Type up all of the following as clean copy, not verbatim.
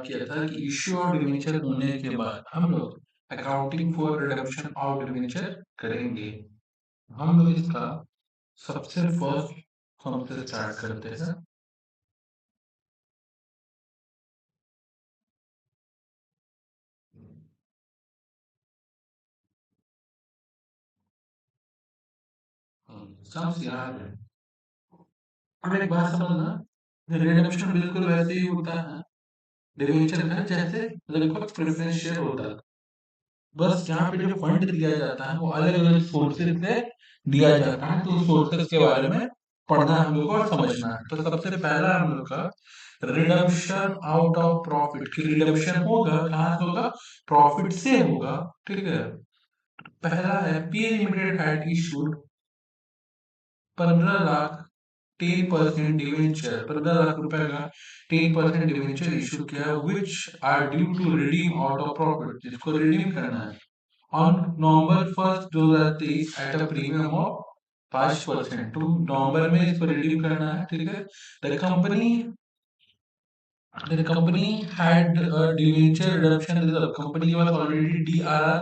किया था कि इश्यू ऑफ डिवेंचर होने के बाद हम लोग accounting for redemption of debenture करेंगे। हम लोग इसका सबसे फर्स्ट हमसे स्टार्ट करते हैं। समझ याद है। अब एक बात समझना, रिडम्पशन बिल्कुल वैसे ही होता है डिवेंचर में जैसे लगभग प्रेफरेंस शेयर होता है। बस यहाँ पे जो फंड दिया जाता है वो अलग अलग सोर्सेज से दिया जाता है, तो सोर्सेज के बारे में पढ़ना हम लोग को और समझना है। तो सबसे पहला हम लोग का रिडम्पशन आउट ऑफ प्रॉफिट की रिडम्पशन होगा कहाँ से होगा, प्रॉफिट से होगा। ठीक है, पहला है P limited had issued 15 lakh 10% debenture, 15 lakh रुपए का 10% डिवेंचर इशू किया which are due to redeem out of profit, जिसको रिडीम करना है on November 1 2023 at a premium of 5%। तो नवंबर में इसको रिडीम करना है। ठीक है, the company had a debenture redemption reserve, company के पास ऑलरेडी डीआरआर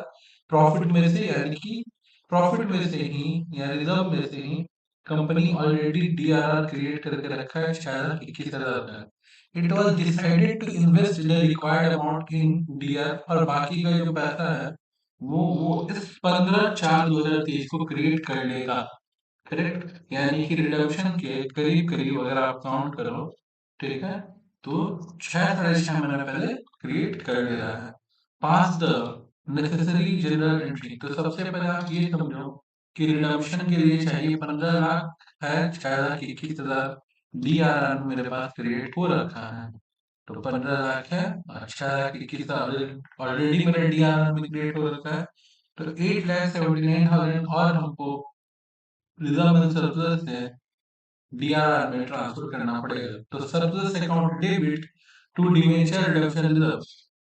प्रॉफिट में से यानी कि प्रॉफिट में से ही या रिजर्व में से ही कंपनी ऑलरेडी डीआरआर क्रिएट करके रखा है 21,000 का। It was decided to invest the required amount in DR, और बाकी का जो पैसा है वो इस 15/4/2023 को क्रिएट कर लेगा। करेक्ट, यानी कि रिडम्पशन के करीब करीब अगर आप काउंट करो, ठीक है, तो 6 साढ़े 6 महीने पहले क्रिएट कर दे रहा है। पास द नेसेसरी जनरल एंट्री, तो सबसे पहले आप ये समझो कि रिडम्पशन के लिए चाहिए 15 लाख है, 6,21,000 डीआरआर मेरे पास क्रिएट हो रखा है। तो 15 लाख है, 6,21,000 ऑलरेडी मेरे डीआरआर में क्रिएट हो रखा है। तो 8,79,000 और हमको रिजर्व एंड सरप्लस है डीआरआर में ट्रांसफर करना पड़ेगा। तो surplus account debit to debenture redemption reserve.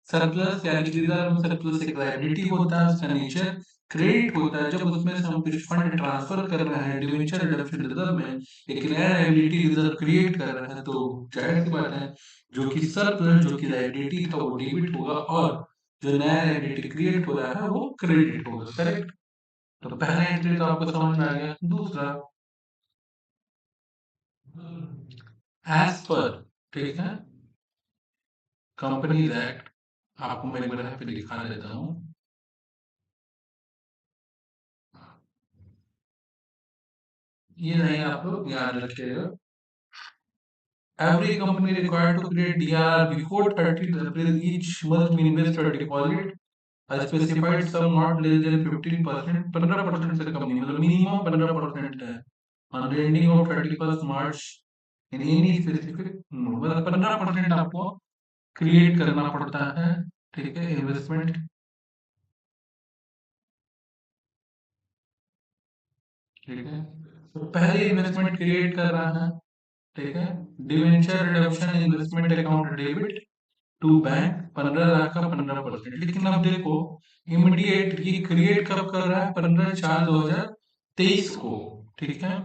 Surplus यानी कि रिजर्व में सरप्लस एक लायबिलिटी होता है, उसका नेचर क्रेडिट होता है। जब उसमें से हम कुछ फंड ट्रांसफर कर रहे हैं डिवेंचर रिडम्पशन रिजर्व में, एक नया लायबिलिटी रिजर्व क्रिएट कर रहे हैं, तो जाहिर सी बात है जो कि सरप्लस जो कि लायबिलिटी था वो डेबिट होगा और जो नया लायबिलिटी क्रिएट हो रहा है वो क्रेडिट होगा। करेक्ट, तो पहला एंट्री तो आपको समझ में आ गया। दूसरा, एज पर, ठीक है, कंपनीज एक्ट, आपको मैं एक बार यहाँ पे दिखा देता हूँ। ये नहीं आप लोग याद रखिएगा। Every company required to create DRR before 30th April each must invest or deposit a specified sum not less than 15%, 15% से कम नहीं, मतलब मिनिमम 15% है on the ending of 31st March in any specific, मतलब 15% आपको क्रिएट करना पड़ता है। ठीक है, इन्वेस्टमेंट, ठीक है, तो पहले इन्वेस्टमेंट क्रिएट कर रहा है। ठीक है, debenture redemption investment account debit to bank 15 lakh का 15%। लेकिन अब देखो इमीडिएट ये क्रिएट कब कर रहा है, 15/4/2023 को। ठीक है,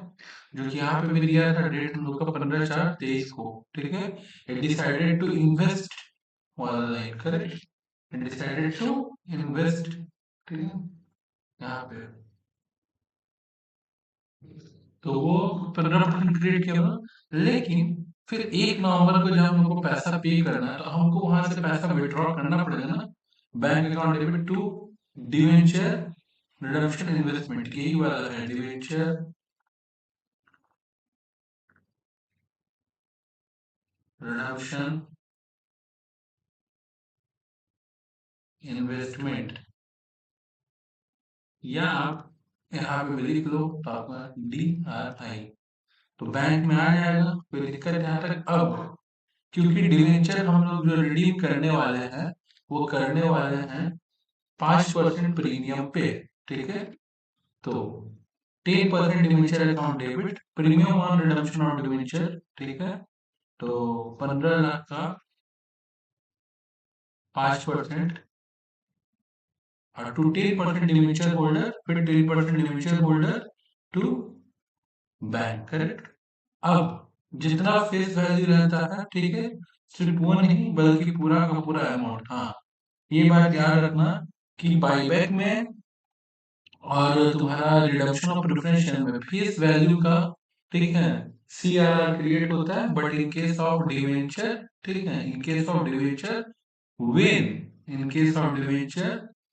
जो कि यहाँ पे भी दिया था डेट हम लोग का 15/4/23 को। ठीक है, इट डिसाइडेड टू इन्वेस्ट वाला line, correct, it decided to invest. ठीक है, यहाँ पे तो वो 15% क्रेडिट किया हुआ, लेकिन फिर 1 नवंबर को जब हमको पैसा पे करना है तो हमको वहां से पैसा विड्रॉ करना पड़ेगा ना, bank account debit to debenture redemption investment, यही वाला है डिवेंचर रिडम्पशन इन्वेस्टमेंट, या आप यहाँ पे भी लिख लो तो आपका DRI, तो बैंक में आ जाएगा, कोई दिक्कत यहाँ तक। अब क्योंकि डिवेंचर हम लोग जो रिडीम करने वाले हैं वो करने वाले हैं 5% प्रीमियम पे। ठीक है, तो 10% debenture account debit premium on redemption of debenture. ठीक है, तो 15 लाख का 5% और टू 10% डिवेंचर होल्डर, फिर 10% debenture holder to bank. Correct, अब जितना फेस वैल्यू रहता है, ठीक है, सिर्फ वो नहीं बल्कि पूरा का पूरा अमाउंट। हाँ, ये बात याद रखना कि बाईबैक में और तुम्हारा रिडम्पशन ऑफ प्रेफरेंस शेयर में फेस वैल्यू का, ठीक है, सीआरआर क्रिएट होता है, but in case of debenture, ठीक है, in case of debenture when, in case of debenture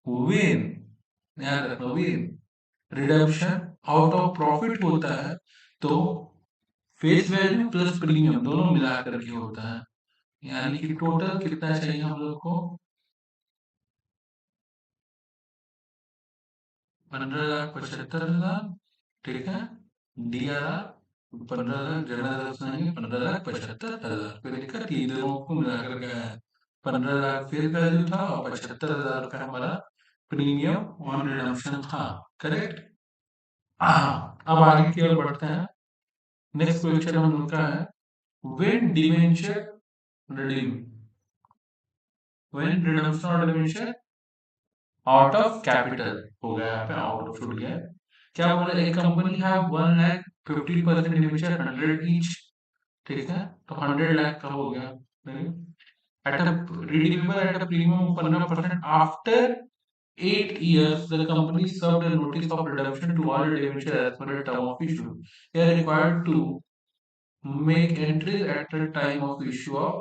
when, याद रखना when redemption out of profit होता है, तो फेस वैल्यू प्लस प्रीमियम दोनों मिला करके होता है। यानी कि टोटल कितना चाहिए हम लोग को, 15,75,000, ठीक है, डी आर आर 15,00,000, जनरल सुनाएंगे 15,75,000, कोई दिक्कत, ये दोनों को मिलाकर के आया है। 15,00,000 फेस वैल्यू था और 75,000 रुपये हमारा प्रीमियम ऑन रिडम्पशन था। करेक्ट। हाँ, अब आगे की ओर बढ़ते हैं। नेक्स्ट क्वेश्चन हम लोग का है, when debenture redeem, when redemption और डिवेंचर आउट ऑफ कैपिटल हो गया, यहाँ पे आउट ऑफ छूट गया। क्या बोला, एक कंपनी है 1,50,000 डिवेंचर 100 ईच, ठीक है, तो 100 लाख का हो गया। At a redeemable eight a premium of 15% after 8 years the company served a notice of redemption to all debenture as per the term of issue. They are required to make entries at the time of issue of,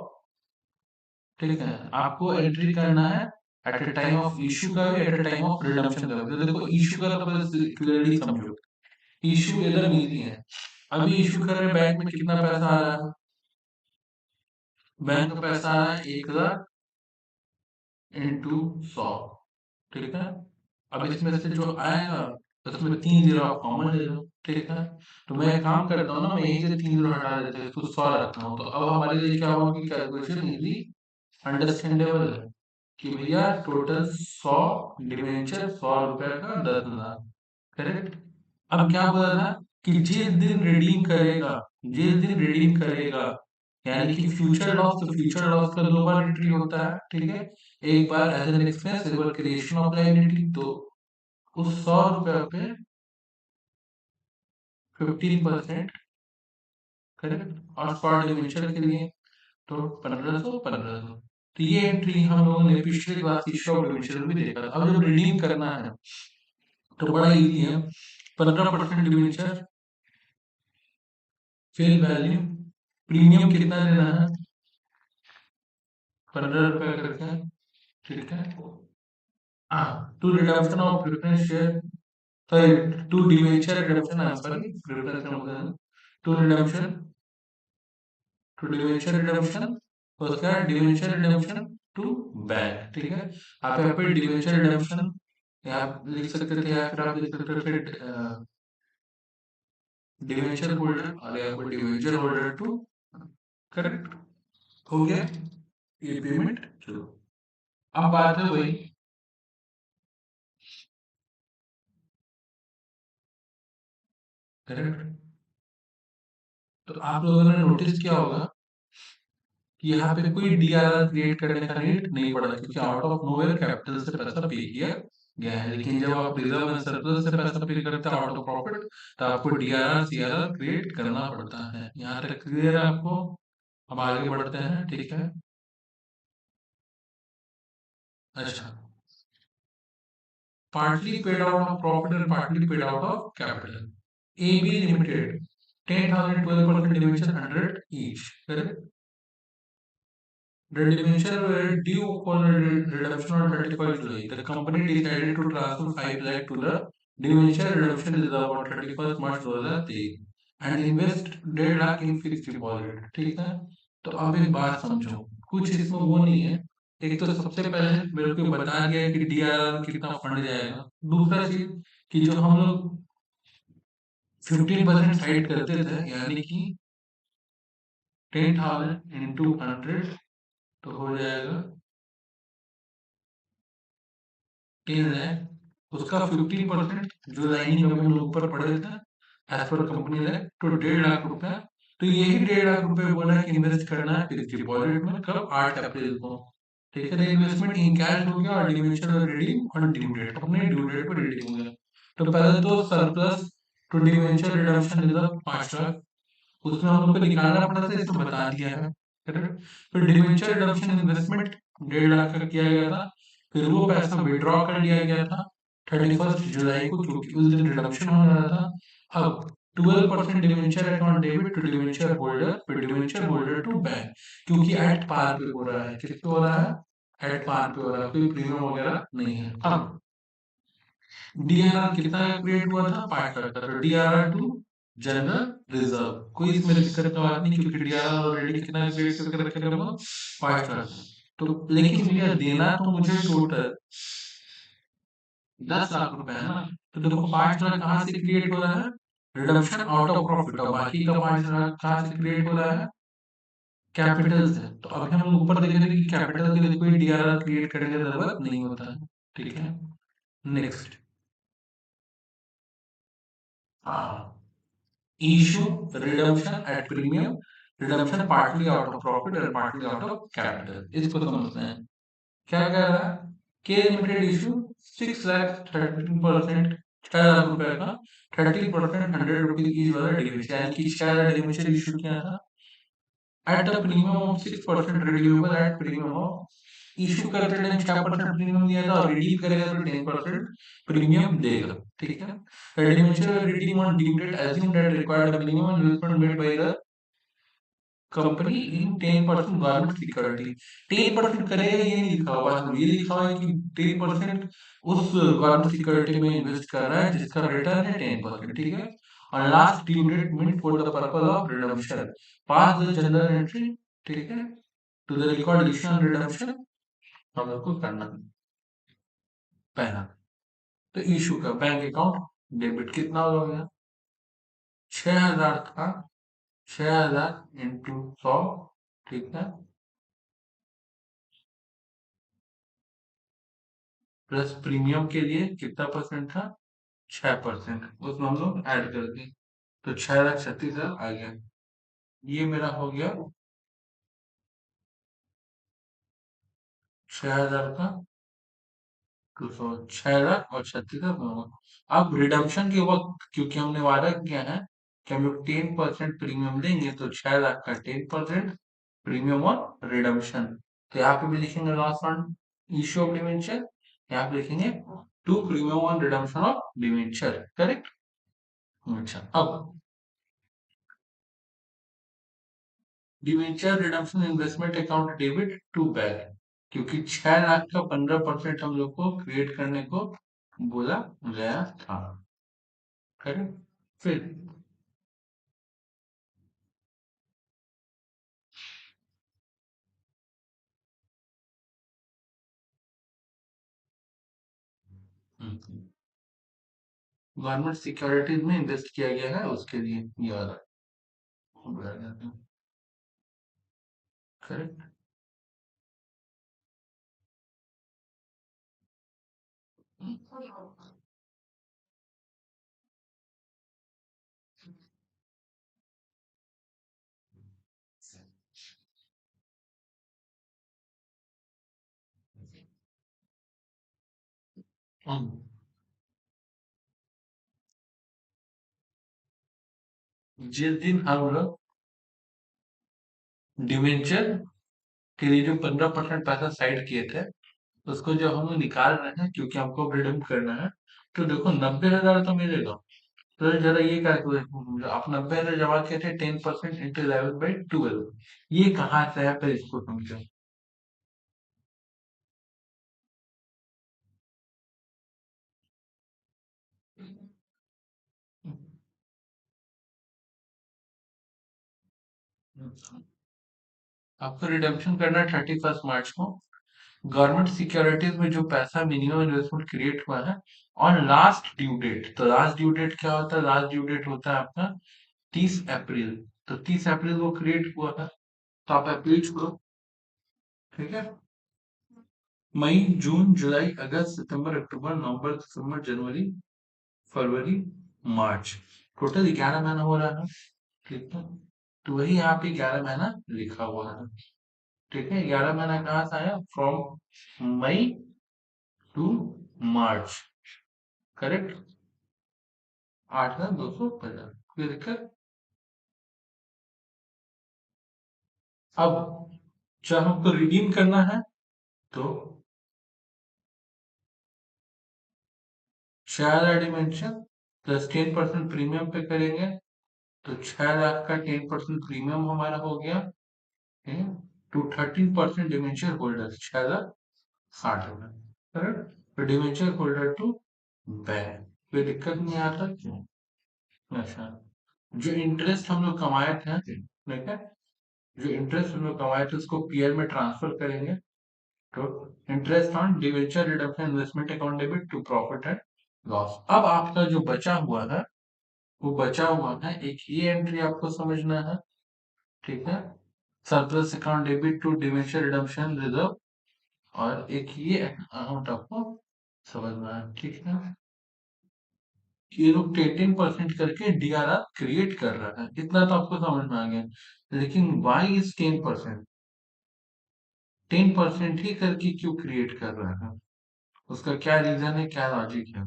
ठीक है, आपको entry करना है at the time of issue का भी, at the time of redemption का भी। तो देखो इशू का तो बस क्लियरली समझो, इशू एकदम इजी है। अभी इशू कर रहे बैंक में कितना पैसा आ रहा है, बैंक का पैसा आ रहा है 1,00,000 इंटू 100, ठीक है। अब इसमें से जो आएगा उसमें 3 जीरो आप कॉमन ले लो, ठीक है। तो मैं एक काम करता हूँ ना, मैं यहीं से 3 जीरो हटा देता हूँ, इसको 100 रखता हूँ, तो अब हमारे लिए क्या होगा कि कैलकुलेशन इजी अंडरस्टैंडेबल है कि भैया टोटल 100 डिवेंचर 100 रुपए का 10,000। करेक्ट। अब क्या बोला था कि जिस दिन रिडीम करेगा, जिस दिन रिडीम करेगा, यानी कि फ्यूचर लॉस, तो फ्यूचर लॉस का 2 बार एंट्री होता है, ठीक है। एक बार एज एन एक्सपेंस, एक बार क्रिएशन ऑफ लायबिलिटी। तो उस 100 रुपए पे 15%, करेक्ट, और स्पॉट डिवेंचर के लिए तो 1,500 तो ये एंट्री हम लोगों ने पिछले क्लास की शॉर्ट डिविजन में भी देखा था। अब जब रिडीम करना है तो बड़ा इजी है, 15% डिवेंचर फेस वैल्यू, प्रीमियम कितना देना है, 15 रुपए करके, ठीक है। हाँ, to redemption of preference share, sorry, to debenture redemption, I am sorry, preference का मतलब to redemption, to debenture redemption, उसके बाद डिवेंचर रिडम्पशन टू बैंक, ठीक है। आप यहाँ पे डिवेंचर रिडम्पशन यहाँ लिख सकते थे, या फिर आप लिख सकते थे डिवेंचर होल्डर, और यहाँ पर डिवेंचर होल्डर टू, करेक्ट, हो गया ये पेमेंट। चलो अब बात है वही, करेक्ट। तो आप लोगों ने नोटिस किया होगा कि यहाँ पे कोई डीआरआर क्रिएट करने का नीड नहीं पड़ा, क्योंकि आउट ऑफ नोवेयर कैपिटल से पैसा पे किया गया है। लेकिन जब आप रिजर्व एंड सरप्लस से पैसा पे करते हैं आउट ऑफ प्रॉफिट, तो आपको डीआरआर सीआरआर क्रिएट करना पड़ता है। यहाँ तक क्लियर है आपको। अब आगे बढ़ते हैं, ठीक है। अच्छा, partly paid out of profit and partly paid out of capital. AB Limited, 10,000, 12% debenture 100 each. Correct? The debenture were due for redemption on 31st July. The company decided to transfer 5 lakh to the debenture redemption reserve on 31st March 2023 and invest 1.5 lakh in fixed deposit. ठीक है? तो अब एक बात समझो, कुछ इसमें वो नहीं है। एक तो सबसे पहले मेरे को बता दिया है कि डीआरआर कितना फंड जाएगा। दूसरा चीज कि जो हम लोग 15% साइड करते थे, यानी कि 10,000 इंटू 100, तो हो जाएगा 10 लाख। उसका 15% जो लाइनिंग में हम लोग ऊपर पढ़े थे एज पर कंपनी लाइक, तो 1.5 लाख रुपया। तो यही 1.5 लाख रुपए बोला है कि इन्वेस्ट करना है फिक्स डिपॉजिट में, कब, 8 अप्रैल को। ठीक है, इन्वेस्टमेंट इन कैश हो गया और debenture redeem on due date, अपने ड्यू डेट पर रिडीम हो गया। तो पहले तो surplus to debenture redemption reserve 5 lakh, उसमें हम लोग को निकालना पड़ा था, इसको बता दिया है। करेक्ट। फिर डिवेंचर रिडम्पशन इन्वेस्टमेंट 1.5 लाख का किया गया था। फिर वो पैसा विड्रॉ कर लिया गया था 31 जुलाई को, क्योंकि उस दिन रिडम्पशन होने वाला था। अब 12% debenture account debit to debenture holder, फिर डिवेंचर होल्डर टू बैंक, क्योंकि एट पार पे हो रहा है। किस पे हो रहा है? एट पार पे हो रहा है, कोई प्रीमियम वगैरह नहीं है। अब डीआरआर कितना क्रिएट हुआ था? 5 लाख का। तो डीआरआर टू जनरल रिजर्व, कोई इसमें दिक्कत का बात नहीं, क्योंकि डीआरआर ऑलरेडी कितना क्रिएट करके रखे थे वो? 5 लाख। तो लेकिन भैया देना तो मुझे टोटल 10 लाख रुपए है ना। तो देखो 5 लाख कहाँ से क्रिएट हो रहा है? Redemption out of profit. और बाकी का 5 लाख कहाँ से क्रिएट हो रहा है? कैपिटल से। तो अभी हम लोग ऊपर देख रहे हैं कि कैपिटल के लिए कोई डीआरआर क्रिएट करने की जरूरत नहीं होता है। ठीक है, नेक्स्ट। हाँ, issue redemption at premium, redemption partly out of profit and partly out of capital। इसको समझते हैं। क्या कह रहा है? के लिमिटेड इशू 6 लाख 13%, 6 लाख रुपए का 30% 100 रुपीज ईच वाला डिवेंचर, यानी कि 6 लाख डिवेंचर इशू किया था at a premium of 6% redeemable at premium of. Issue करते टाइम 6% प्रीमियम दिया था, और रिडीम करेगा तो 10% प्रीमियम देगा। ठीक है। Debenture redeem on due date assume that required a minimum investment made by the company in 10% government security. 10% करेगा ये नहीं लिखा हुआ है, ये लिखा हुआ है कि 10% उस गवर्नमेंट सिक्योरिटी में इन्वेस्ट कर रहा है जिसका रिटर्न है 10%। ठीक है। और last due date meant for the purpose of redemption, pass the general entry. ठीक है, to the record issue on redemption हम लोग को करना है। पहला तो इशू का बैंक अकाउंट डेबिट कितना हो गया? 6,000 था, 6,000 इंटू 100। ठीक है, प्लस प्रीमियम के लिए कितना परसेंट था? 6%, उसमें हम लोग ऐड कर दें, तो 6,36,000 आ गया। ये मेरा हो गया 6,000 का 200, 6,36,000 होगा। अब रिडम्पशन के वक्त क्योंकि हमने वादा किया है कि हम लोग 10% प्रीमियम देंगे, तो 6,00,000 का 10% प्रीमियम और रिडम्पशन। तो यहाँ पे भी लिखेंगे loss fund issue of debenture, यहाँ पे लिखेंगे टू प्रीमियम और रिडम्पशन ऑफ डिवेंचर। करेक्ट। अच्छा, अब debenture redemption investment account debit to bank, क्योंकि 6,00,000 का 15% हम लोग को क्रिएट करने को बोला गया था। करेक्ट। फिर गवर्नमेंट सिक्योरिटीज में इन्वेस्ट किया गया है, उसके लिए ये वाला बोला गया था। करेक्ट। जिस दिन हम लोग डिवेंचर के लिए जो 15% पैसा साइड किए थे, उसको जो हम लोग निकाल रहे हैं क्योंकि हमको रिडीम करना है, तो देखो 90,000 तो मिलेगा। तो जरा ये कैलकुलेट, आप 90,000 जमा किए थे, 10% इंटू 11/12, ये कहाँ से है? फिर इसको समझो। आपको रिडेम्पशन करना है 31 मार्च को। गवर्नमेंट सिक्योरिटीज में जो पैसा मिनिमम इन्वेस्टमेंट क्रिएट हुआ है ऑन लास्ट ड्यू डेट, तो लास्ट ड्यू डेट क्या होता है? लास्ट ड्यू डेट होता है आपका 30 अप्रैल। तो 30 अप्रैल को क्रिएट हुआ है, तो आप अप्रैल छोड़ो। ठीक है। मई, जून, जुलाई, अगस्त, सितंबर, अक्टूबर, नवंबर, दिसंबर, जनवरी, फरवरी, मार्च, टोटल 11 महीना हो रहा है। ठीक है, तो वही यहाँ पे 11 महीना लिखा हुआ है। ठीक है, 11 महीना कहाँ से आया? From May to March. Correct. 8,250। कोई दिक्कत? अब जब हमको रिडीम करना है तो 6,000 डिमेंशन प्लस 10% प्रीमियम पे करेंगे तो 6 लाख का 10% प्रीमियम हमारा हो गया टू 13% डिमेंशियर होल्डर 6,60,000 करेक्ट। तो डिमेंशियर होल्डर टू बैंक कोई दिक्कत नहीं आता क्यों? अच्छा, जो इंटरेस्ट हम लोग कमाए थे ठीक है, जो इंटरेस्ट हम लोग कमाए थे उसको पीएल में ट्रांसफर करेंगे तो interest on debenture redemption investment account debit to profit and loss. अब आपका जो बचा हुआ है वो बचा हुआ है एक ये एंट्री आपको समझना है, ठीक है, surplus account debit to debenture redemption reserve, और एक ये अमाउंट आपको समझना है, ठीक है। ये लोग 18% करके डीआरआर क्रिएट कर रहा है, इतना तो आपको समझ में आ गया, लेकिन वाई इज 10%? 10% ही करके क्यों क्रिएट कर रहा है, उसका क्या रीजन है, क्या लॉजिक है?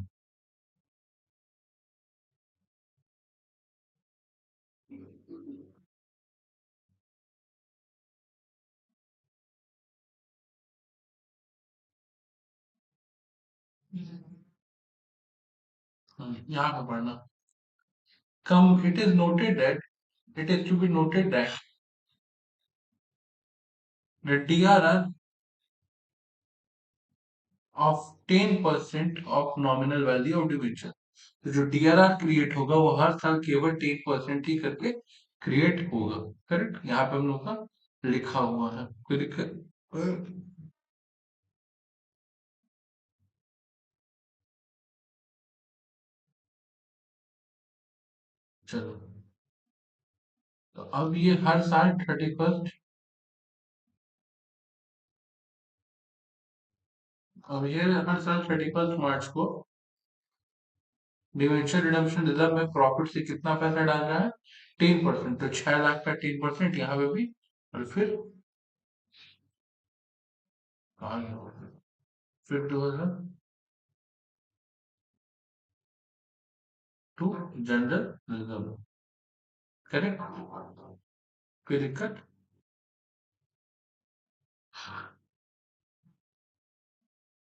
यहाँ पे पढ़ना, come it is noted that, it is to be noted that the DRR of 10% of nominal value of debenture, तो जो डीआरआर क्रिएट होगा वो हर साल केवल 10% ही करके क्रिएट होगा, करेक्ट। यहाँ पे हम लोग का लिखा हुआ है, कोई दिक्कत? चलो, तो अब ये हर साल 31st, अब ये हर साल 31st मार्च को डिवेंचर रिडम्पशन रिजर्व में प्रॉफिट से कितना पैसा डाल रहा है, 10%, तो 6 लाख का 10% यहाँ पे भी, और कहाँ गया? फिर 2002 जनरल रिजर्व, करेक्ट, कोई दिक्कत?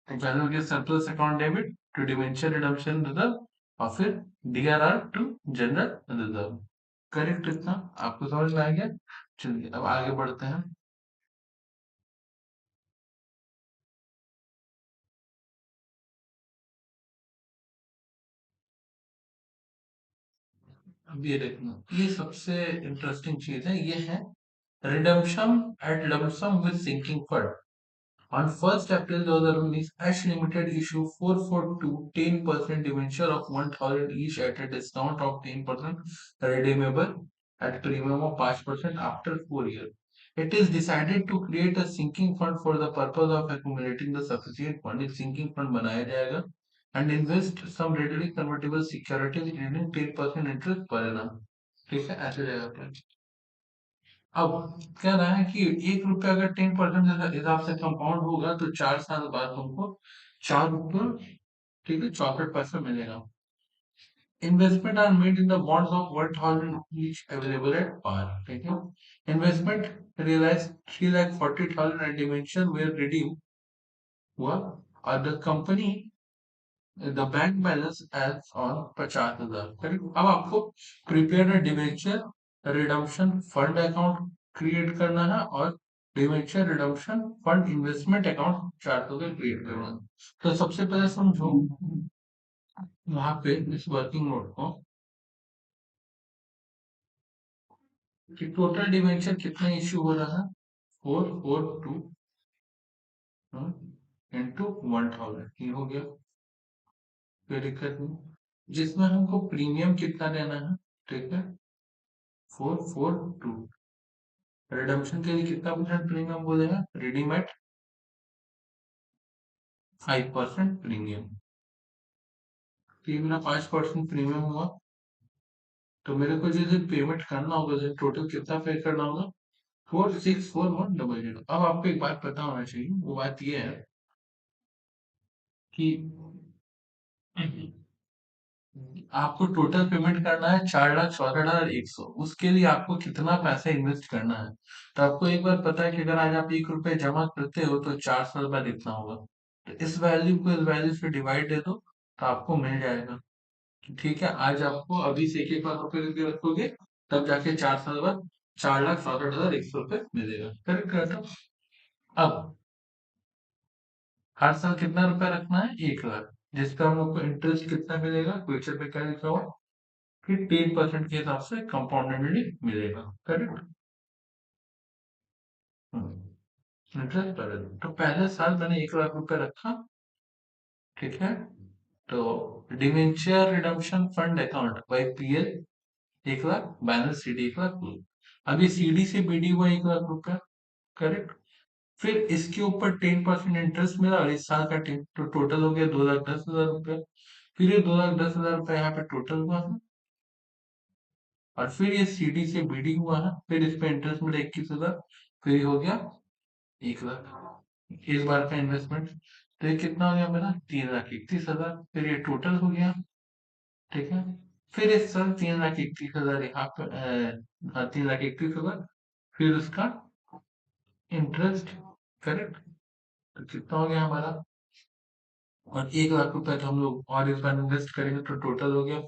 जनरल के surplus account debit to debenture redemption reserve और फिर DRR to general reserve, correct, इतना आपको समझ में आ गया। चलिए अब आगे बढ़ते हैं। अब ये देखना, ये सबसे इंटरेस्टिंग चीज है, ये है redemption at lump sum with sinking fund. On 1st April 2019, Ash Limited issued 442 10% debenture of 1,000 each at a discount of 10% redeemable at premium of 5% after 4 years. It is decided to create a sinking fund for the purpose of accumulating the sufficient fund. एक sinking fund बनाया जाएगा and invest some readily convertible securities earning 10% interest per annum. ठीक है, ऐसे जाएगा। अब कह रहा है कि 1 रुपया अगर 10% हिसाब से कंपाउंड होगा तो 4 साल बाद तुमको 4 रुपये, ठीक है, 64 पैसा मिलेगा। Investment are made in the bonds of 1,000 each available at par, ठीक है। Investment realise 3,40,000 and debenture were redeem हुआ और the company the bank balance as on 50,000, correct. अब आपको prepare debenture redemption fund account create करना है और debenture redemption fund investment account चार्टों के क्रिएट करना है। तो सबसे पहले समझो वहां पे इस वर्किंग नोट को कि टोटल डिवेंचर कितना इश्यू हो रहा है, 442 इंटू 1,000, ये हो गया, कोई दिक्कत नहीं। जिसमें हमको प्रीमियम कितना देना है, ठीक है, 442, रिडम्पशन के लिए कितना परसेंट प्रीमियम बोलेगा, रिडीम एट 5% प्रीमियम, तो ये मेरा 5% प्रीमियम हुआ। तो मेरे को जैसे पेमेंट करना होगा, जैसे टोटल कितना पे करना होगा, 464100। अब आपको एक बात पता होना चाहिए, वो बात ये है कि आपको टोटल पेमेंट करना है 4,64,100। उसके लिए आपको कितना पैसा इन्वेस्ट करना है? तो आपको एक बार पता है कि अगर आज आप 1 रुपए जमा करते हो तो 400 रुपया कितना होगा। तो इस वैल्यू को इस वैल्यू से डिवाइड दे दो तो आपको मिल जाएगा। ठीक है, आज आपको अभी से 1,00,000 रुपए करके रखोगे, तब जाके 4 साल बाद 4,64,100 रुपये मिलेगा। करेक्ट करता। अब हर साल कितना रुपया रखना है? 1 लाख, जिसका हम लोग को इंटरेस्ट कितना मिलेगा? क्वेश्चन पे क्या लिखा हुआ कि 10% के हिसाब से कंपाउंडेडली मिलेगा। करेक्ट। इंटरेस्ट पर annum। तो पहले साल मैंने 1 लाख रुपए रखा। ठीक है, तो debenture redemption fund account by PL 1 lakh, balance CD 1 lakh. अभी सीडी से बीडी हुआ 1 लाख रुपया। करेक्ट। फिर इसके ऊपर 10% इंटरेस्ट मिला और इस साल का तो टोटल हो गया 2,10,000 रुपया। फिर ये 2,10,000 रुपया यहाँ पे टोटल हुआ है, और फिर ये सीडी से बीडी हुआ है, फिर इस पे इंटरेस्ट मिला 21,000, फिर ये हो गया 1 लाख। इस बार का इन्वेस्टमेंट। तो ये कितना हो गया मेरा? 3,31,000। फिर ये टोटल हो गया। ठीक है, फिर इस साल 3,31,000 यहाँ पे 3,31,000, फिर उसका इंटरेस्ट। करेक्ट। तो कितना हो गया हमारा? और 1 लाख रुपए तो हम लोग और इस बार इन्वेस्ट करेंगे तो टोटल हो गया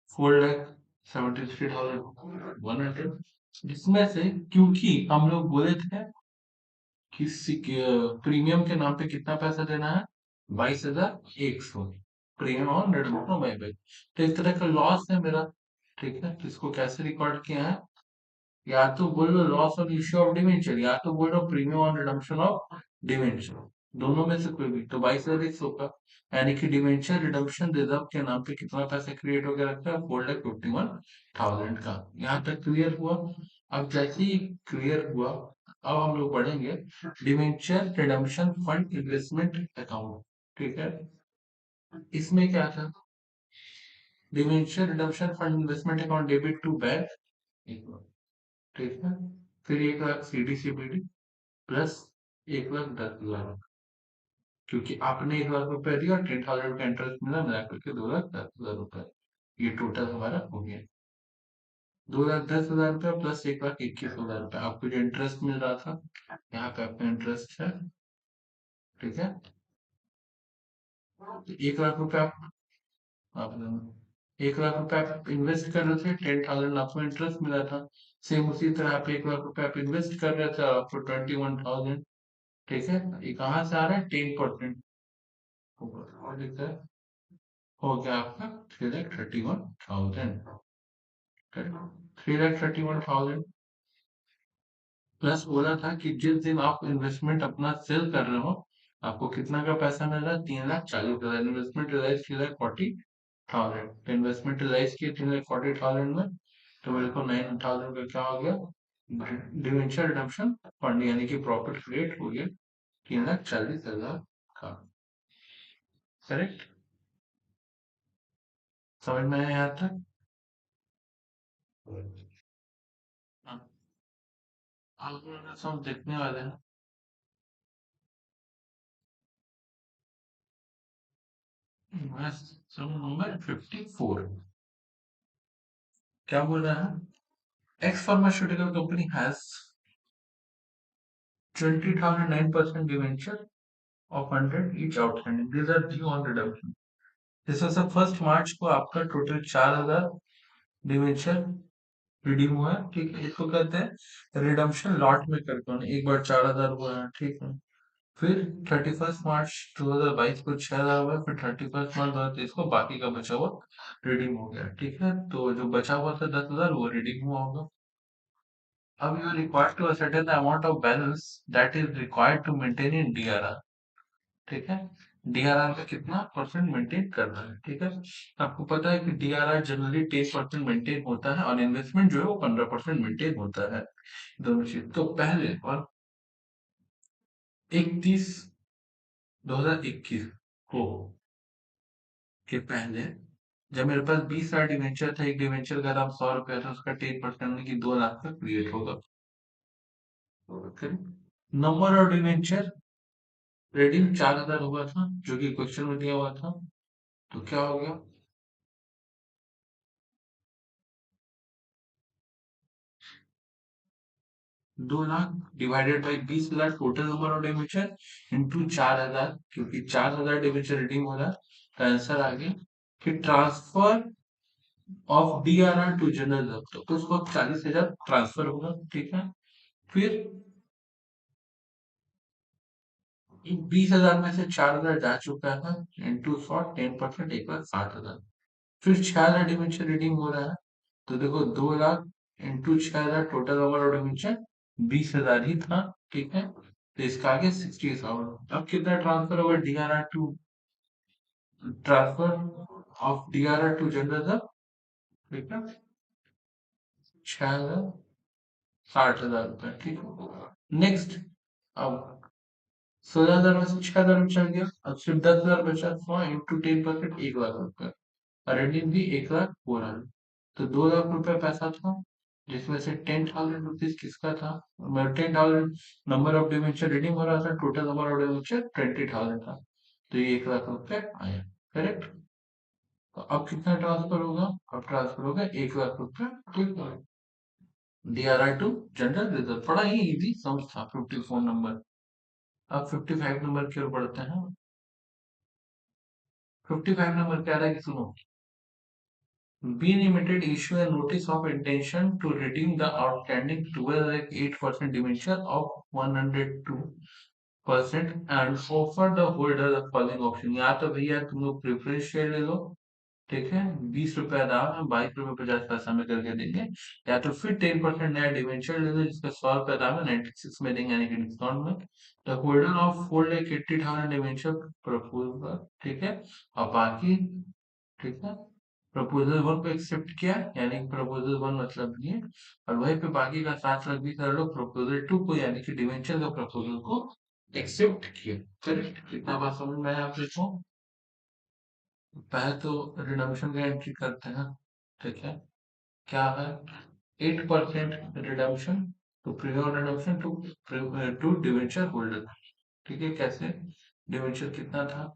4,73,100। जिसमें से क्योंकि हम लोग बोले थे कि प्रीमियम के नाम पे कितना पैसा देना है? 22,100। प्रीमियम और नेट बाई बाई। तो इस तरह का लॉस है मेरा। ठीक है, तो इसको कैसे रिकॉर्ड किया है? या तो बोल लो loss on issue of debenture, या तो बोल लो premium on redemption of debenture. दोनों में से कोई भी। तो 22,100 का, यानी कि डिवेंचर रिडम्पशन रिजर्व के नाम पे कितना पैसा क्रिएट हो गया रखता है? 4,51,000 का। यहाँ तक क्लियर हुआ। अब जैसे ही क्लियर हुआ, अब हम लोग पढ़ेंगे debenture redemption fund investment account. ठीक है, इसमें क्या था? Debenture redemption fund investment account debit to bank. ठीक है, फिर 1 लाख सीडी सीबीडी प्लस 1,10,000, क्योंकि आपने 1 लाख रुपए दिया, 10,000 का इंटरेस्ट मिला, मिला करके 2,10,000 रुपए। ये टोटल हमारा हो गया 2,10,000 रुपया प्लस 1,21,000 रुपया। आपको जो इंटरेस्ट मिल रहा था, यहाँ पे आपका इंटरेस्ट है। ठीक है, तो 1 लाख रुपया आप 1 लाख रुपया आप इन्वेस्ट कर रहे थे, 10,000 आपको इंटरेस्ट मिला था। सेम उसी तरह आप 1 लाख रुपया आप इन्वेस्ट कर रहे थे, आपको 21,000। ठीक है, ये कहाँ से आ रहा है? 10%। और लिखा है, हो गया आपका 3,31,000। 3,31,000 प्लस बोला था कि जिस दिन आप इन्वेस्टमेंट अपना सेल कर रहे हो, आपको कितना का पैसा मिल रहा है? 3,40,000। Investment realise 3,40,000। तो इन्वेस्टमेंट रिलाइज किए 3,40,000 में, तो मेरे को 9,000 का क्या हो गया? डिवेंचर रिडम्पशन फंड, यानी कि प्रॉफिट क्रिएट हो गया 3,40,000 का। करेक्ट। समझ में आया यहाँ तक? हाँ, सब देखने वाले हैं। क्वेश्चन नंबर 54 क्या बोल रहा है? X pharmaceutical company has 20,009% debenture of 100 each outstanding. These are due on redemption. This was the 1 मार्च को आपका टोटल 4,000 डिवेंचर रिडीम हुआ है। ठीक है, इसको कहते हैं रिडम्पशन लॉट में करके उन्हें एक बार 4,000 हुआ है। ठीक है, फिर 31 मार्च 2022 को 6,000 हुआ, फिर 31 मार्च 2023 को बाकी का बचा हुआ रिडीम हो गया। ठीक है, तो जो बचा हुआ था 10,000 वो रिडीम हुआ होगा। अब you are required to ascertain the amount of balance that is required to maintain in DRR। ठीक है, डीआरआर का कितना परसेंट मेंटेन करना है। ठीक है, आपको पता है कि डीआरआर जनरली 10% मेंटेन होता है, और इन्वेस्टमेंट जो है वो 15% मेंटेन होता है। दोनों चीज तो पहले और 31 2021 को के पहले, जब मेरे पास 20 साल डिवेंचर था, एक डिवेंचर का दाम 100 रुपया था, उसका 10% की 2 लाख का क्रिएट होगा। नंबर ऑफ डिवेंचर रेडिंग 4,000 हुआ था, जो कि क्वेश्चन में दिया हुआ था। तो क्या हो गया? 2 lakh divided by 20,000 total number of debenture into 4,000, क्योंकि 4,000 डिवेंचर रिडीम हो रहा है, तो आंसर आ गया। फिर transfer of DRR to general, तो उसको 40,000 ट्रांसफर होगा, ठीक है। फिर 20,000 में से 4,000 जा चुका है, इंटू 100 10%, 1,60,000। फिर 6,000 डिवेंचर रिडीम हो रहा है, तो देखो 2 lakh into 6,000 total number of debenture 20,000 ही था, ठीक है। तो इसका आगे 60,000। अब कितना ट्रांसफर होगा DRR to, transfer of DRR to general, ठीक है, 6,000 60,000 रुपए, ठीक है। नेक्स्ट, अब 16,000 में से 6,000 में चल गया, अब सिर्फ 10,000 बचा, 100 इंटू 10%, 1,00,000 रुपए। रिडीम भी 1,00,000 हो रहा है, तो 2,00,000 रुपए पैसा था, जिसमें से 10,000 रुपीज किसका था, मतलब 10,000 नंबर ऑफ डिवेंचर रिडीम हो रहा था, टोटल नंबर ऑफ डिवेंचर 20,000 था, तो ये 1,00,000 रुपए आया, करेक्ट। तो अब कितना ट्रांसफर होगा, अब ट्रांसफर होगा 1,00,000 रुपए, ठीक है। डीआरआर टू जनरल रिजर्व, बड़ा ही इजी सम था 54 नंबर। अब 55 नंबर की ओर बढ़ते हैं। 55 नंबर क्या रहा है कि सुनो, B limited issue a notice of intention to redeem the outstanding 12.8% debenture of 102% and offer the holder the following option। या तो भैया तुम लोग प्रेफरेंस शेयर ले लो, ठीक है, 20 रुपया दाम है, 22 रुपये 50 पैसा में करके देंगे, या तो फिर 10% नया डिवेंचर ले लो जिसका 100 रुपया दाम है, 96 में देंगे यानी कि डिस्काउंट में। द होल्डर ऑफ होल्ड एक 80,000 डिवेंचर प्रपोजल, ठीक है, और बाकी, ठीक है, प्रपोजल वन को एक्सेप्ट किया, यानी कि प्रपोजल वन मतलब ये, और वहीं पे बाकी का 7,20,000 लोग प्रपोजल टू को यानी कि डिवेंचर का प्रपोजल को एक्सेप्ट किया, करेक्ट। कितना बात समझ में आया आप देखो। पहले तो रिडम्पशन का एंट्री करते हैं, ठीक है, क्या है, 8% redemption to premium redemption to to debenture holder, ठीक है। कैसे, डिवेंचर कितना था,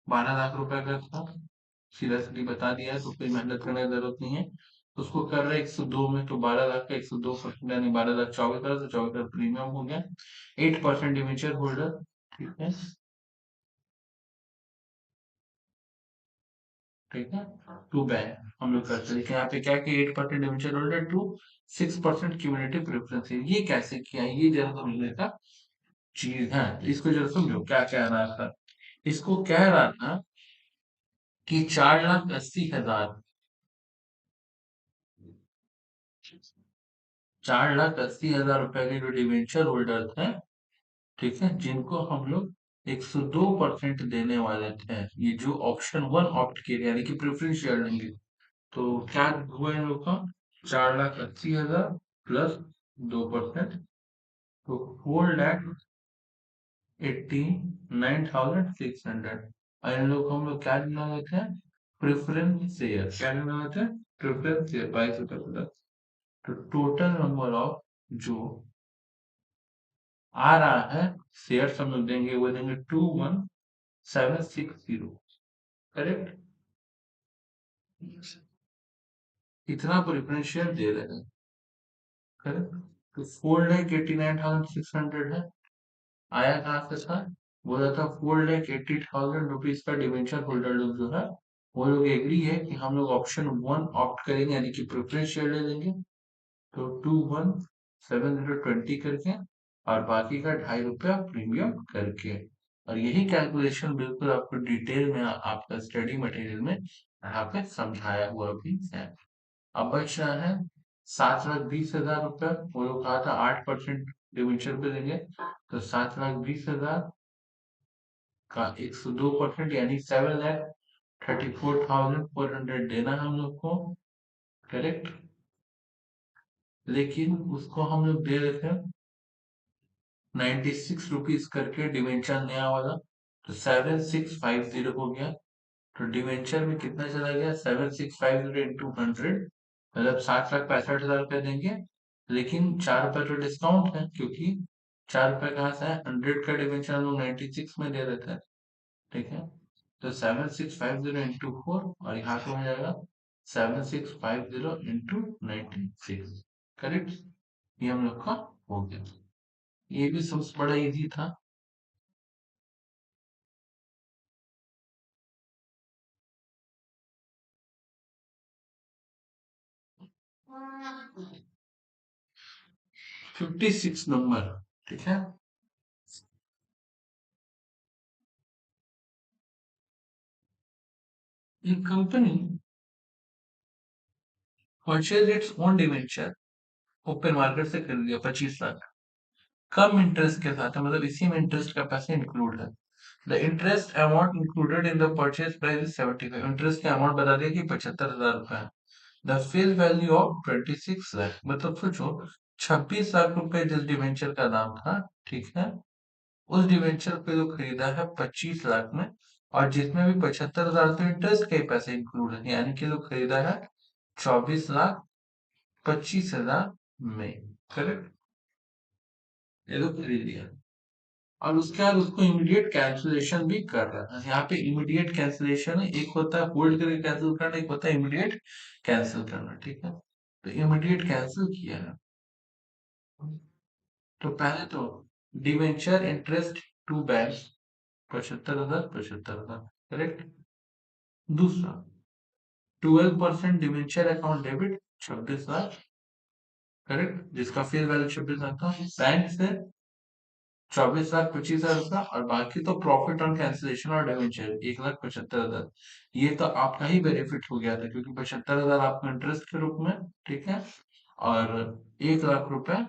12 लाख रुपए का था, सीधा सीधी बता दिया है, तो कोई मेहनत करने की जरूरत नहीं है। उसको कर रहे 102 में, तो 12 लाख का 102% यानी 12,00,000 24,000, तो 24,000 प्रीमियम हो गया। 8% डिवेंचर होल्डर, ठीक है, ठीक है, टू बैंक हम लोग करते हैं, लेकिन यहाँ पे क्या है कि 8% debenture holder to 6% cumulative preference, ये कैसे किया, ये जरा समझने का चीज है, इसको जरा समझो क्या कह रहा था। इसको कह रहा था कि 4,80,000, 4,80,000 रुपए के जो डिवेंचर होल्डर थे, ठीक है, जिनको हम लोग 102% देने वाले थे, ये जो ऑप्शन वन ऑप्ट किए यानी कि प्रेफरेंस शेयर लेंगे, तो क्या हुआ इन लोग का, 4,80,000 प्लस 2%, तो 4,89,600, और इन लोग को हम लोग क्या देने वाले थे, प्रेफरेंस शेयर, क्या देने वाले थे, प्रेफरेंस शेयर 22 रुपये प्लस, तो टोटल नंबर ऑफ जो आ रहा है शेयर हम लोग देंगे, वो देंगे 21,760, करेक्ट। इतना प्रेफरेंस शेयर दे रहे हैं, करेक्ट। तो 4,89,600 है, आया कहाँ से था, बोला था 4,80,000 रुपीज का डिवेंचर होल्डर लोग जो है, वो लोग एग्री है कि हम लोग ऑप्शन वन ऑप्ट करेंगे यानी कि प्रेफरेंस शेयर ले लेंगे, तो 21,720 करके, और बाकी का 2.5 रुपया प्रीमियम करके, और यही कैलकुलेशन बिल्कुल आपको डिटेल में आपका स्टडी मटेरियल में यहाँ पे समझाया हुआ भी है। अब बच रहा है 7,20,000 रुपया, वो लोग कहा था 8% डिवेंचर पे देंगे, तो 7,20,000 का 102% यानी 7,34,400 देना है हम लोग को, करेक्ट। लेकिन उसको हम लोग दे रहे थे 96 रुपीज करके डिवेंचर नया वाला, तो 7,650 हो गया, तो डिवेंचर में कितना चला गया, 7,650 इंटू 100, मतलब 7,65,000 रुपया देंगे, लेकिन 4 रुपए तो डिस्काउंट है, क्योंकि 4 रुपए कहाँ से है, 100 का डिवेंचर हम लोग 96 में दे रहे थे, ठीक है। तो 7,650 इंटू 4, और यहाँ पे हो जाएगा 7,650 इंटू 96, करेक्ट। ये हम लोग का हो गया। ये भी सबसे बड़ा इजी था। हाँ। 56 नंबर। ठीक है। एक company purchase its own debenture open market से खरीद लिया 25 लाख, कम इंटरेस्ट के साथ है, मतलब इसी में इंटरेस्ट का पैसा इंक्लूड है। The interest amount included in the purchase price is 75। Interest का अमाउंट बता दिया कि 75,000 रुपए है। The face value of 26 lakh, मतलब सोचो 26 लाख रुपए जिस डिवेंचर का दाम था, ठीक है, उस डिवेंचर पे जो खरीदा है 25 लाख में, और जिसमें भी 75,000 तो इंटरेस्ट के पैसे इंक्लूड है, यानी कि जो खरीदा है 24,25,000 में। करेक्ट। ये तो खरीद लिया, और उसके बाद उसको इमीडिएट कैंसिलेशन भी कर रहा है। यहाँ पे इमीडिएट कैंसिलेशन है, एक होता है होल्ड करके कैंसिल करना, एक होता है इमीडिएट कैंसिल करना, ठीक है। तो इमीडिएट कैंसिल किया है। तो पहले तो debenture interest to bank 75,000 75,000, correct. दूसरा 12% debenture account debit 26 lakh, correct, जिसका फेस वैल्यू 26 लाख था। बैंक से 24,25,000 का, और बाकी तो प्रॉफिट ऑन कैंसिलेशन और डिवेंचर 1,75,000। ये तो आपका ही बेनिफिट हो गया था, क्योंकि 75,000 आपका इंटरेस्ट के रूप में, ठीक है, और 1 लाख रुपए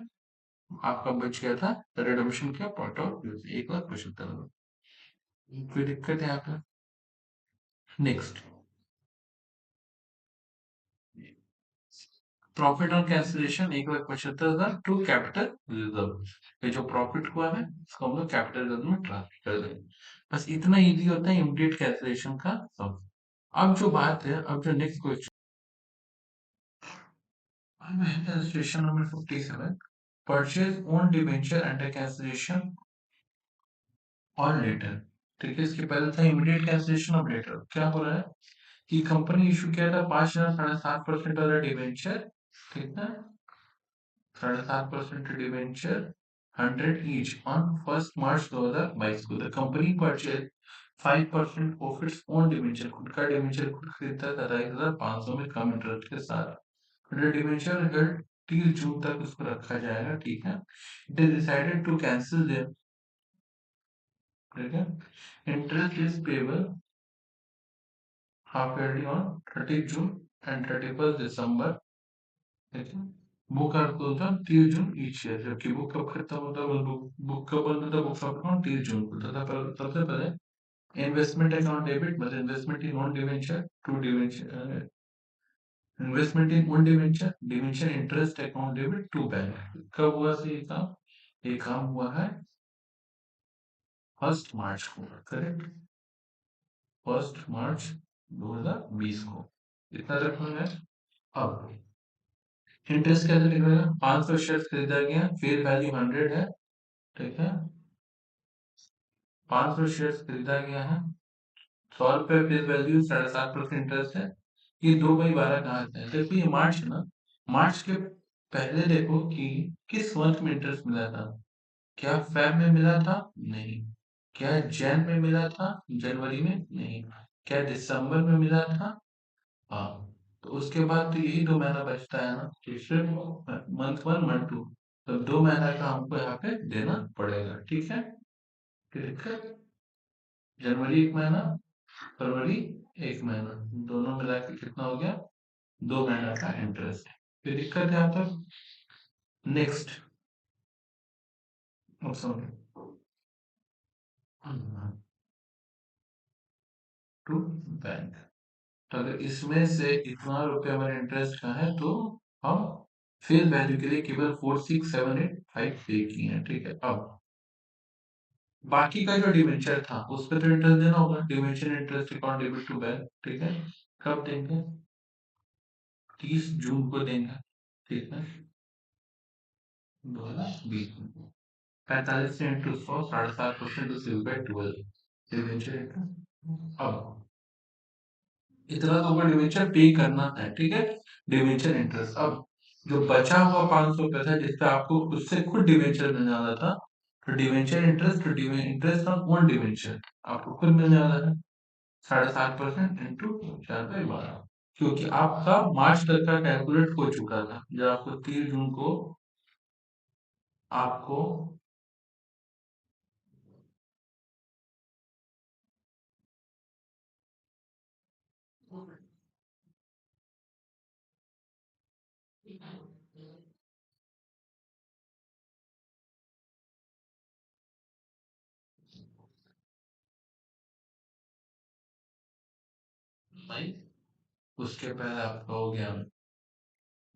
आपका बच गया था रिडम्पशन के पॉइंट ऑफ व्यू से, 1,75,000। कोई दिक्कत है यहाँ पे? Next, profit on cancellation 1,75,000 to capital reserve. ये जो प्रॉफिट हुआ है इसको हम लोग कैपिटल रिजर्व में ट्रांसफर कर देंगे। बस इतना इजी होता है इमीडिएट कैंसिलेशन का सम। अब जो बात है, अब जो नेक्स्ट क्वेश्चन है, station number 57, purchase own debenture under cancellation और लेटर। ठीक है, इसके पहले था इमीडिएट कैंसिलेशन ऑफ लेटर। क्या हो रहा है कि कंपनी इशू किया था 5.7% वाला डिबेंचर, ठीक है, 7.5% डिबेंचर 100 ईच ऑन 1 मार्च 2022 को। The company purchase 5% of its own debenture, खुद का डिबेंचर खुद खरीदता था 2,500 में कम इंटरेस्ट के साथ। डिबेंचर हेल्ड 30 जून तक उसको रखा जाएगा, ठीक है। It is decided to cancel them, ठीक है। Interest is payable half yearly on 30 June and 31 दिसंबर, ठीक है। बुक आपको होता है 30 जून ईच ईयर, जबकि बुक कब खत्म होता है, बुक कब बंद होता है, बुक ऑफ अकाउंट 30 जून को होता था। पर सबसे पहले इन्वेस्टमेंट अकाउंट डेबिट, मतलब investment in own debenture to debenture, investment in own debenture, debenture interest account debit to bank. कब हुआ से ये काम? ये काम हुआ है 1 मार्च को, करेक्ट, 1 मार्च 2020 को। इतना रखना है। अब इंटरेस्ट कैसे निकलेगा? 500 शेयर खरीदा गया, फेयर वैल्यू 100 है, ठीक है। 500 शेयर खरीदा गया है, 100 रुपए फेस वैल्यू, 7.5% इंटरेस्ट है। ये 2/12 कहाँ से है? देखो ये मार्च है ना, मार्च के पहले देखो कि किस मंथ में इंटरेस्ट मिला था। क्या फेब में मिला था? नहीं। क्या जैन में मिला था? जनवरी में? नहीं। क्या दिसंबर में मिला था? हाँ। तो उसके बाद तो यही 2 महीना बचता है ना, तो सिर्फ मंथ 1 मंथ 2, तो 2 महीना का हमको यहाँ पे देना पड़ेगा, ठीक है। ठीक है, जनवरी 1 महीना, फरवरी 1 महीना, दोनों मिला के कितना हो गया? 2 महीना का इंटरेस्ट। फिर दिक्कत है यहाँ पर। Next option to bank. तो अगर इसमें से इतना रुपया हमारे इंटरेस्ट का है, तो हम फेस वैल्यू के लिए केवल 46,785 पे किए हैं, ठीक है। अब बाकी का जो डिवेंचर था उस पर तो इंटरेस्ट देना होगा, debenture interest account debit to bank, ठीक है। कब देंगे? 30 जून को देंगे, ठीक है, 2020 में। 45 से इंटू 100, 7.5% टू 12 डिवेंचर इंटरेस्ट। अब इतना तो ऊपर डिवेंचर पे करना है, ठीक है, डिवेंचर इंटरेस्ट। अब जो बचा हुआ 500 पैसा जिसपे आपको उससे खुद डिवेंचर मिलने वाला था, तो डिवेंचर इंटरेस्ट, तो इंटरेस्ट ऑन ओन डिवेंचर आपको खुद मिलने वाला है 7.5% इंटू 4/12, क्योंकि आपका मार्च तक का कैलकुलेट हो चुका था जब आपको 30 जून को आपको मई, उसके पहले आपका हो गया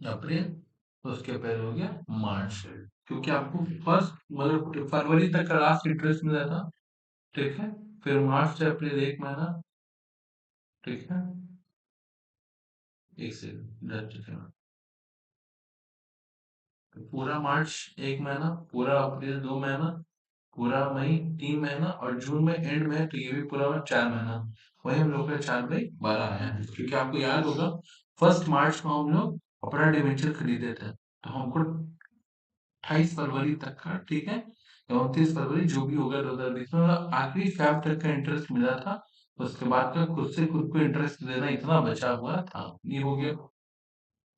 अप्रैल, उसके पहले हो गया मार्च, क्योंकि आपको फर्स्ट मतलब फरवरी तक का लास्ट इंटरेस्ट मिला था, ठीक है, फिर मार्च से अप्रैल 1 महीना, ठीक है, एक सेकंड, पूरा मार्च 1 महीना, पूरा अप्रैल 2 महीना, पूरा मई 3 महीना, और जून में एंड में तो ये भी पूरा 4 महीना, वही हम लोग का 4/12 आया है, क्योंकि आपको याद होगा फर्स्ट मार्च को हम लोग अपना डिवेंचर खरीदे थे, तो हमको 28 फरवरी तक का, ठीक है, 29 फरवरी जो भी होगा 2020 में, मतलब आखिरी फैब तक का इंटरेस्ट मिला था, उसके बाद का खुद से खुद को इंटरेस्ट देना इतना बचा हुआ था, ये हो गया,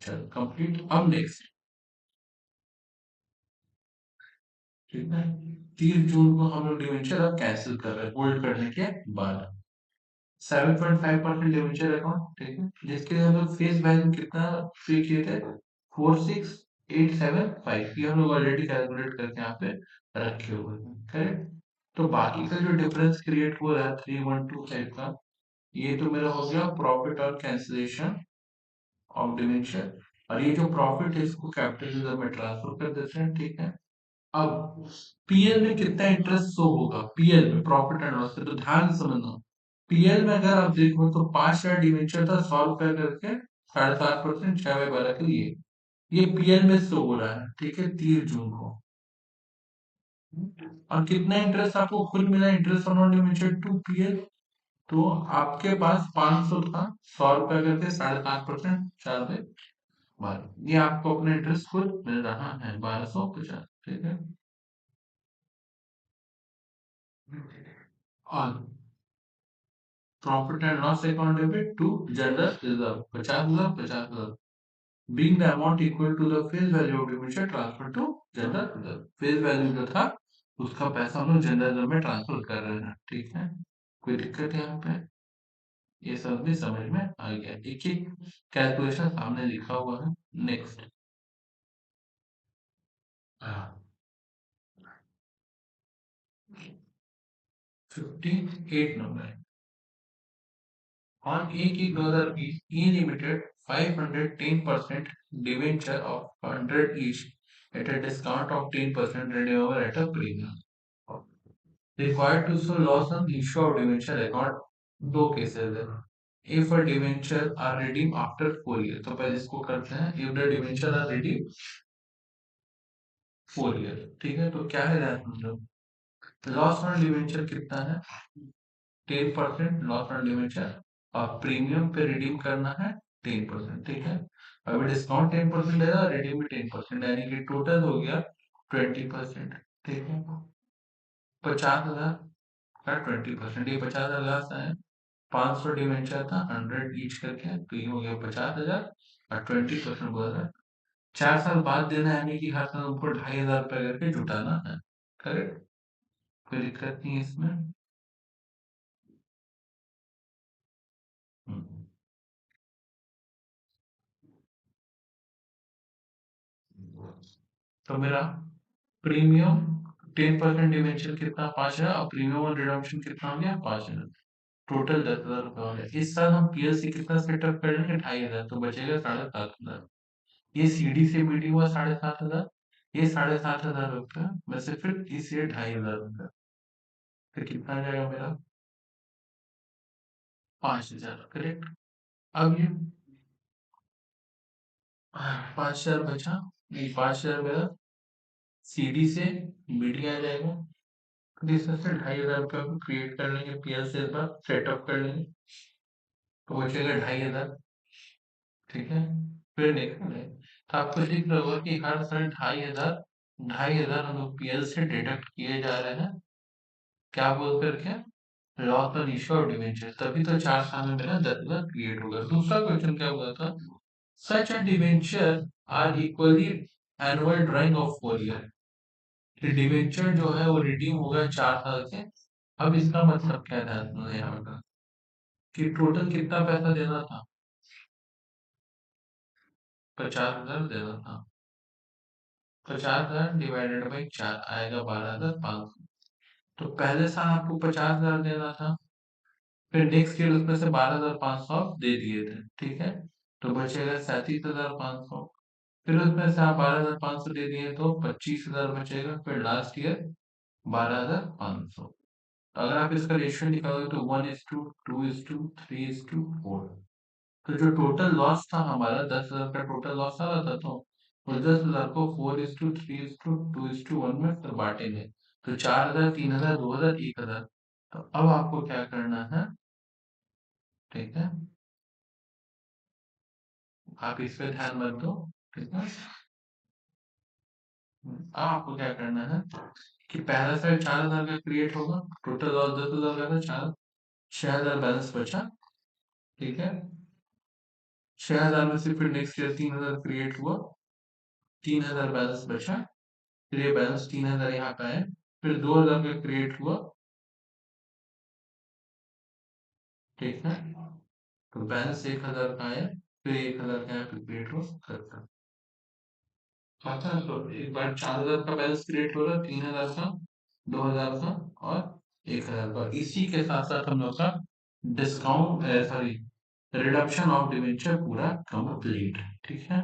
चलो कंप्लीट। अब नेक्स्ट, ठीक है, 30 जून को हम लोग डिवेंचर अब कैंसिल कर रहे हैं होल्ड करने के बाद, 7.5% डिवेंचर अकाउंट, ठीक है, जिसके लिए हम लोग फेस वैल्यू कितना पे किए थे, 46875, ये हम लोग ऑलरेडी कैलकुलेट करके यहाँ पे रखे हुए हैं, करेक्ट। तो बाकी का जो डिफरेंस क्रिएट हो रहा है 3125 का, ये तो मेरा हो गया प्रॉफिट और कैंसिलेशन ऑफ डिवेंचर, और ये जो प्रॉफिट है इसको कैपिटल रिजर्व में ट्रांसफर कर देते हैं, ठीक है। अब पीएल में कितना इंटरेस्ट शो होगा, पीएल में प्रॉफिट एंड लॉस, तो ध्यान से समझना, पीएल में अगर आप देखो तो 5 शेयर डिवेंचर था 100 रुपए करके, 7.5%, 6/12 के लिए, ये पीएल में शो हो रहा है, ठीक है, 30 जून को। और कितना इंटरेस्ट आपको खुद मिला, interest on debenture to PL, तो आपके पास 500 था, 100 रुपए करके 7.5%, 4/12, ये आपको अपना इंटरेस्ट खुद मिल रहा है 1250, ठीक है। और profit and loss account debit to general reserve 50,000 50,000, being the amount equal to the face value of debenture transfer to general reserve, face value जो था उसका पैसा हम लोग जनरल रिजर्व में ट्रांसफर कर रहे हैं, ठीक है, कोई दिक्कत है यहाँ पे, ये सब भी समझ में आ गया, एक एक कैलकुलेशन सामने लिखा हुआ है। Next, 58 number, on 1/1/2020, E Limited 510% debenture of 100 each at a discount of 10% redeemable at a premium. Required to show loss on issue of debenture account, दो केसेस है, if a debenture are redeemed after 4 years, तो पहले इसको करते हैं, if the debenture are redeemed 4 years, ठीक है, तो क्या है मतलब लॉस ऑन डिवेंचर कितना है, 10% लॉस ऑन डिवेंचर, और प्रीमियम पे रिडीम करना है 10%, ठीक है, अभी डिस्काउंट 10% है और रिडीम भी 10%, यानी कि टोटल हो गया 20%, ठीक है, 50,000 का 20%, ये 50,000 से है, 500 डिवेंचर था 100 ईच करके, तो ये हो गया 50,000, और 20% बोल रहा है 4 साल बाद देना है, यानी कि हर साल हमको 2,500 रुपए करके जुटाना है, करेक्ट, कोई दिक्कत नहीं है इसमें। हम्म। तो मेरा प्रीमियम 10% डिवेंचर कितना 5,000, और प्रीमियम और रिडम्पशन कितना हो गया 5,000, टोटल 10,000 रुपये हो गया। इस साल हम पीएलसी कितना सेटअप कर लेंगे 2,500, तो बचेगा 7,500, ये सीडी से बीडी हुआ 7,500, ये 7,500 रुपये में से फिर इसलिए 2,500 रुपये, फिर कितना आ जाएगा मेरा 5,000, करेक्ट। अब ये 5,000 बचा, ये 5,000 मेरा सीडी से बीडी आ जाएगा, तो इसमें से 2,500 रुपये को क्रिएट कर लेंगे, पीएल से इस बार सेटअप कर लेंगे, तो बचेगा 2,500, ठीक है, फिर देखना है तो आपको दिख रहा होगा कि हर साल 2,500 हम लोग पीएल से डिडक्ट किए जा रहे हैं। क्या बोल करके? Loss on issue of debenture, तभी तो 4 साल में मेरा 10,000 क्रिएट होगा। दूसरा क्वेश्चन क्या बोला था? सच a debenture are equally annual drawing of 4 year। कि डिवेंचर जो है वो रिडीम होगा 4 साल से। अब इसका मतलब क्या था यहाँ का? कि टोटल कितना पैसा देना था? 50,000 देना था। 50,000 डिवाइडेड बाई 4 आएगा 12,500। तो पहले साल आपको 50,000 देना था, फिर नेक्स्ट ईयर उसमें से 12,500 आप दे दिए थे, ठीक है? तो बचेगा 37,500। फिर उसमें से आप 12,500 दे दिए तो 25,000 बचेगा, फिर लास्ट ईयर 12,500। अगर आप इसका रेशियो निकालोगे तो 1:2:3:4। तो जो टोटल लॉस था हमारा 10,000 का टोटल लॉस आ रहा था, तो उस 10,000 को 4:3:2:1 में फिर बांटेंगे। तो 4,000, 3,000, 2,000, 1,000। तो अब आपको क्या करना है? ठीक है, आप इस पे ध्यान मत दो। ठीक है, अब आपको क्या करना है कि पहला साइड 4,000 का क्रिएट होगा, टोटल लॉस 10,000 का था, 6,000 बैलेंस बचा। ठीक है, 6,000 में से फिर नेक्स्ट ईयर 3,000 क्रिएट हुआ, 3,000 बैलेंस बचा। फिर ये बैलेंस 3,000 यहाँ पे आए, फिर 2,000 का क्रिएट हुआ। ठीक है, तो बैलेंस 1,000 का आया, फिर 1,000 का यहाँ पे क्रिएट हुआ करता। अच्छा, तो एक बार 4,000 का बैलेंस क्रिएट हो रहा, 3,000 का, 2,000 का और 1,000 का। इसी के साथ साथ हम लोग का discount, sorry, reduction of debenture पूरा कंप्लीट। ठीक है।